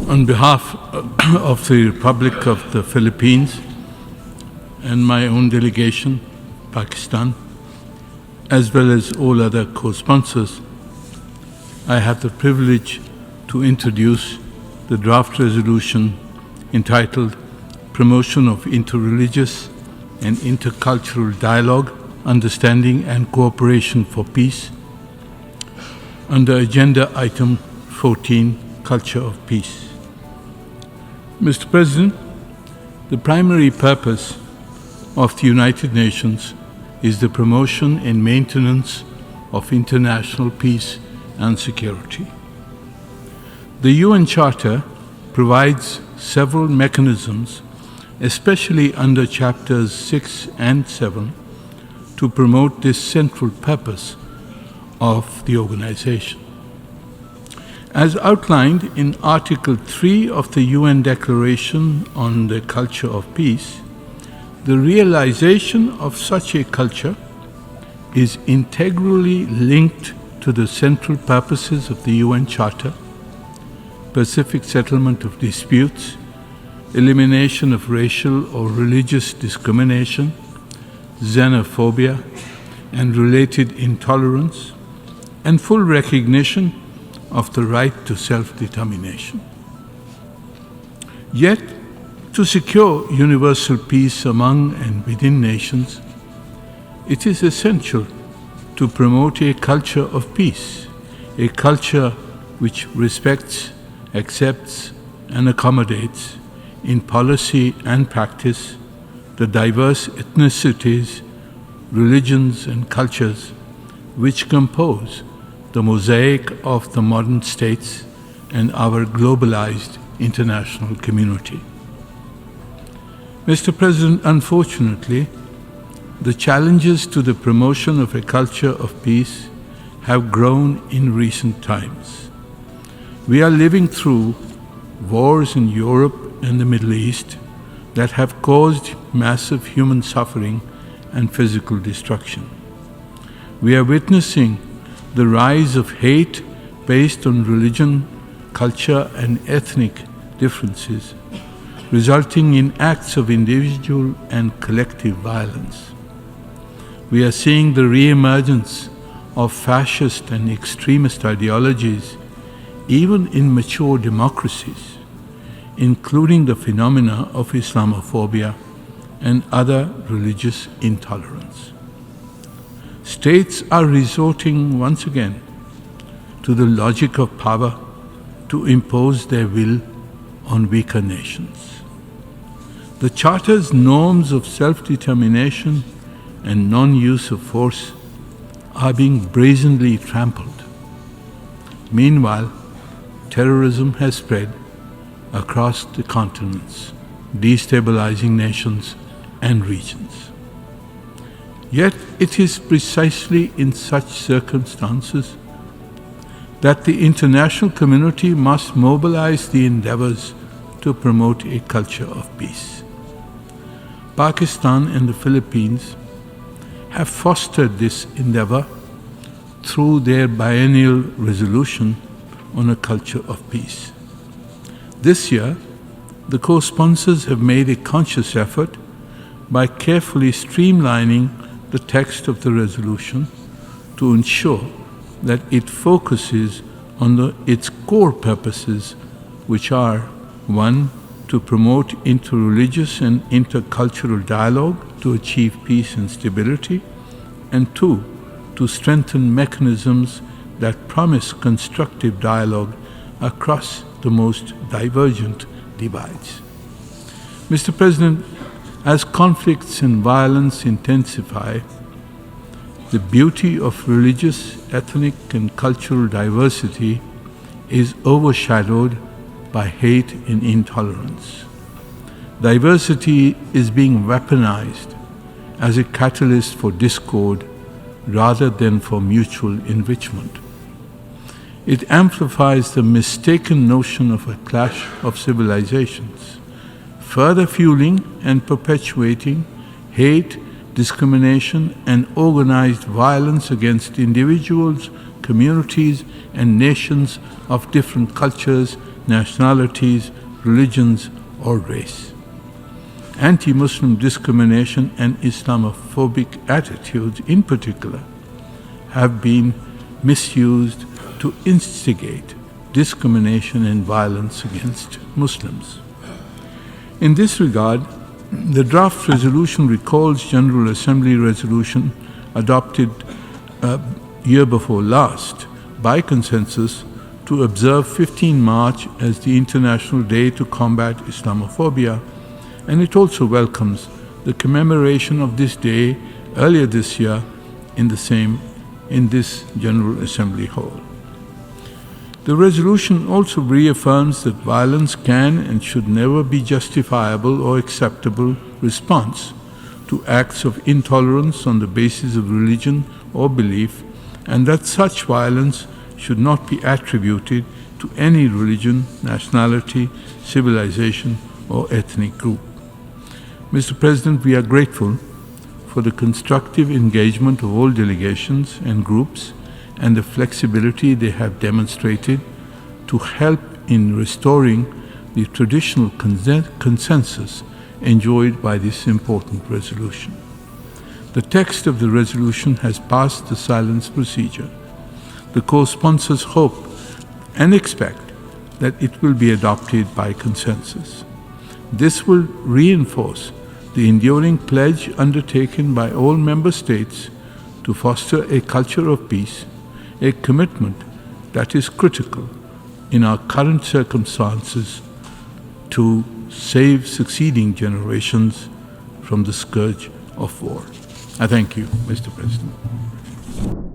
On behalf of the Republic of the Philippines and my own delegation, Pakistan, as well as all other co-sponsors, I have the privilege to introduce the draft resolution entitled Promotion of Interreligious and Intercultural Dialogue, Understanding and Cooperation for Peace, under Agenda Item 14, Culture of Peace. Mr. President, the primary purpose of the United Nations is the promotion and maintenance of international peace and security. The UN Charter provides several mechanisms, especially under Chapters 6 and 7, to promote this central purpose of the organization. As outlined in Article 3 of the UN Declaration on the Culture of Peace, the realization of such a culture is integrally linked to the central purposes of the UN Charter: pacific settlement of disputes, elimination of racial or religious discrimination, xenophobia, and related intolerance, and full recognition of the right to self-determination. Yet, to secure universal peace among and within nations, it is essential to promote a culture of peace, a culture which respects, accepts, and accommodates in policy and practice the diverse ethnicities, religions, and cultures which compose the mosaic of the modern states and our globalized international community. Mr. President, unfortunately, the challenges to the promotion of a culture of peace have grown in recent times. We are living through wars in Europe and the Middle East that have caused massive human suffering and physical destruction. We are witnessing the rise of hate based on religion, culture, and ethnic differences, resulting in acts of individual and collective violence. We are seeing the re-emergence of fascist and extremist ideologies even in mature democracies, including the phenomena of Islamophobia and other religious intolerance. States are resorting once again to the logic of power to impose their will on weaker nations. The Charter's norms of self-determination and non-use of force are being brazenly trampled. Meanwhile, terrorism has spread across the continents, destabilizing nations and regions. Yet it is precisely in such circumstances that the international community must mobilize the endeavors to promote a culture of peace. Pakistan and the Philippines have fostered this endeavor through their biennial resolution on a culture of peace. This year, the co-sponsors have made a conscious effort by carefully streamlining the text of the resolution to ensure that it focuses on its core purposes, which are: 1. To promote interreligious and intercultural dialogue to achieve peace and stability, and 2. To strengthen mechanisms that promise constructive dialogue across the most divergent divides. Mr. President, as conflicts and violence intensify, the beauty of religious, ethnic, and cultural diversity is overshadowed by hate and intolerance. Diversity is being weaponized as a catalyst for discord rather than for mutual enrichment. It amplifies the mistaken notion of a clash of civilizations, further fueling and perpetuating hate, discrimination, and organized violence against individuals, communities, and nations of different cultures, nationalities, religions, or race. Anti-Muslim discrimination and Islamophobic attitudes in particular have been misused to instigate discrimination and violence against Muslims. In this regard, the draft resolution recalls General Assembly resolution adopted year before last by consensus to observe 15 March as the International Day to Combat Islamophobia, and it also welcomes the commemoration of this day earlier this year in this General Assembly Hall. The resolution also reaffirms that violence can and should never be justifiable or acceptable response to acts of intolerance on the basis of religion or belief, and that such violence should not be attributed to any religion, nationality, civilization, or ethnic group. Mr. President, we are grateful for the constructive engagement of all delegations and groups and the flexibility they have demonstrated to help in restoring the traditional consensus enjoyed by this important resolution. The text of the resolution has passed the silence procedure. The co-sponsors hope and expect that it will be adopted by consensus. This will reinforce the enduring pledge undertaken by all member states to foster a culture of peace, a commitment that is critical in our current circumstances to save succeeding generations from the scourge of war. I thank you, Mr. President.